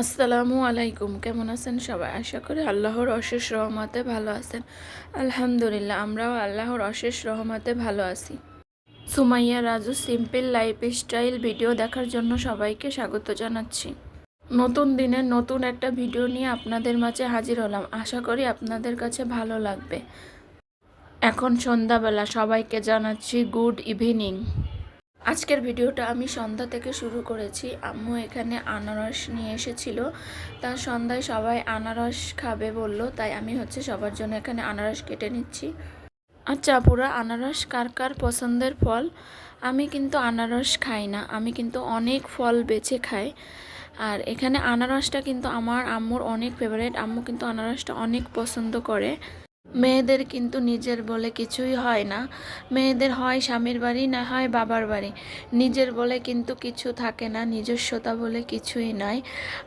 আসসালামু আলাইকুম। কেমন আছেন সবাই? আশা করি আল্লাহর অশেষ রহমতে ভালো আছেন। আলহামদুলিল্লাহ, আমরাও আল্লাহর অশেষ রহমতে ভালো আছি। Sumaiya Raju simple lifestyle video দেখার জন্য সবাইকে স্বাগত জানাচ্ছি। নতুন দিনে নতুন একটা ভিডিও নিয়ে আপনাদের মাঝে হাজির হলাম। আশা করি আপনাদের কাছে ভালো লাগবে। এখন সন্ধ্যাবেলা, সবাইকে জানাচ্ছি গুড ইভিনিং। আজকের ভিডিওটা আমি সন্ধ্যা থেকে শুরু করেছি। আম্মু এখানে আনারস নিয়ে এসেছিল, তার সন্ধ্যায় সবাই আনারস খাবে বলল, তাই আমি সবার জন্য এখানে আনারস কেটে নিচ্ছি। আচ্ছা আপুরা, আনারস কার কার পছন্দের ফল? আমি কিন্তু আনারস খাই না, আমি কিন্তু অনেক ফল বেছে খাই। আর এখানে আনারসটা কিন্তু আমার আম্মুর অনেক ফেভারিট। আম্মু কিন্তু আনারসটা অনেক পছন্দ করে। মেয়েদের কিন্তু নিজের বলে কিছুই হয় না। মেয়েদের হয় স্বামীর বাড়ি, না হয় বাবার বাড়ি। নিজের বলে কিন্তু কিছু থাকে না, নিজস্বতা বলে কিছুই নাই।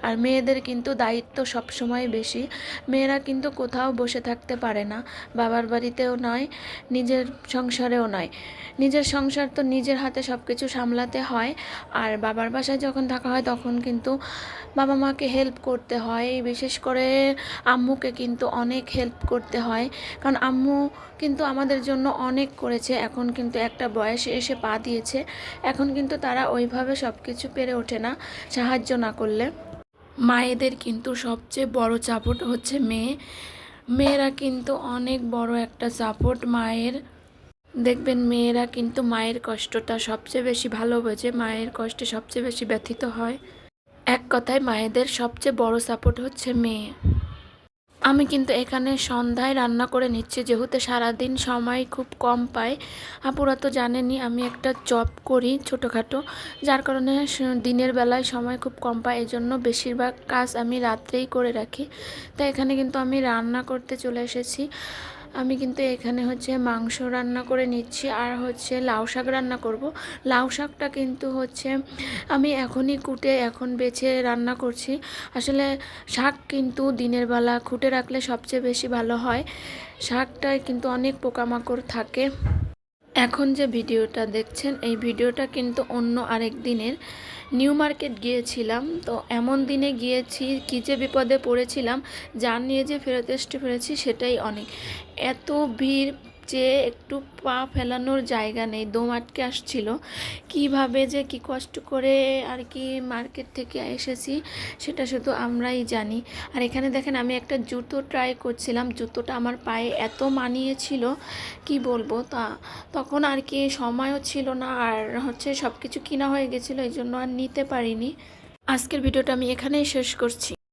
আর মেয়েদের কিন্তু দায়িত্ব সবসময় বেশি। মেয়েরা কিন্তু কোথাও বসে থাকতে পারে না, বাবার বাড়িতেও নয়, নিজের সংসারেও নয়। নিজের সংসার তো নিজের হাতে সব কিছু সামলাতে হয়। আর বাবার বাসায় যখন থাকা হয় তখন কিন্তু বাবা মাকে হেল্প করতে হয়। বিশেষ করে আম্মুকে কিন্তু অনেক হেল্প করতে হয়, কারণ আম্মু কিন্তু আমাদের জন্য অনেক করেছে। এখন কিন্তু একটা বয়সে এসে পা দিয়েছে, এখন কিন্তু তারা ওইভাবে সব কিছু পেরে ওঠে না সাহায্য না করলে। মায়েদের কিন্তু সবচেয়ে বড় সাপোর্ট হচ্ছে মেয়ে। মেয়েরা কিন্তু অনেক বড় একটা সাপোর্ট মায়ের। দেখবেন মেয়েরা কিন্তু মায়ের কষ্টটা সবচেয়ে বেশি ভালো বোঝে, মায়ের কষ্টে সবচেয়ে বেশি ব্যথিত হয়। এক কথায় মায়েদের সবচেয়ে বড় সাপোর্ট হচ্ছে মেয়ে। আমি কিন্তু এখানে সন্ধ্যায় রান্না করে নিচ্ছি, যেহেতু সারাদিন সময় খুব কম পাই। আপুরা তো জানেনই আমি একটা জব করি ছোটোখাটো, যার কারণে দিনের বেলায় সময় খুব কম পাই। এই জন্য বেশিরভাগ কাজ আমি রাত্রেই করে রাখি। তাই এখানে কিন্তু আমি রান্না করতে চলে এসেছি। আমি কিন্তু এখানে মাংস রান্না করে নিচ্ছি, আর লাউ শাক রান্না করব। লাউ শাকটা কিন্তু আমি এখনই কুটে এখন বেছে রান্না করছি। আসলে শাক কিন্তু দিনের বেলা কুটে রাখলে সবচেয়ে বেশি ভালো হয়। শাকটায় কিন্তু অনেক পোকামাকড় থাকে। এখন যে ভিডিওটা দেখছেন, এই ভিডিওটা কিন্তু অন্য আরেক দিনের। নিউ মার্কেট গিয়েছিলাম, তো এমন দিনে গিয়েছি কী যে বিপদে পড়েছিলাম, যা নিয়ে যে ফেরত আসতে পেরেছি সেটাই অনেক। এত ভিড় যে একটু পা ফেলানোর জায়গা নেই, দম আটকে আসছিল। কীভাবে যে কী কষ্ট করে আর কি মার্কেট থেকে এসেছি সেটা শুধু আমরাই জানি। আর এখানে দেখেন আমি একটা জুতো ট্রাই করছিলাম, জুতোটা আমার পায়ে এত মানিয়েছিল কি বলবো। তখন আর কি সময়ও ছিল না, আর সব কিছু কিনা হয়ে গেছিলো, এই জন্য আর নিতে পারিনি। আজকের ভিডিওটা আমি এখানেই শেষ করছি।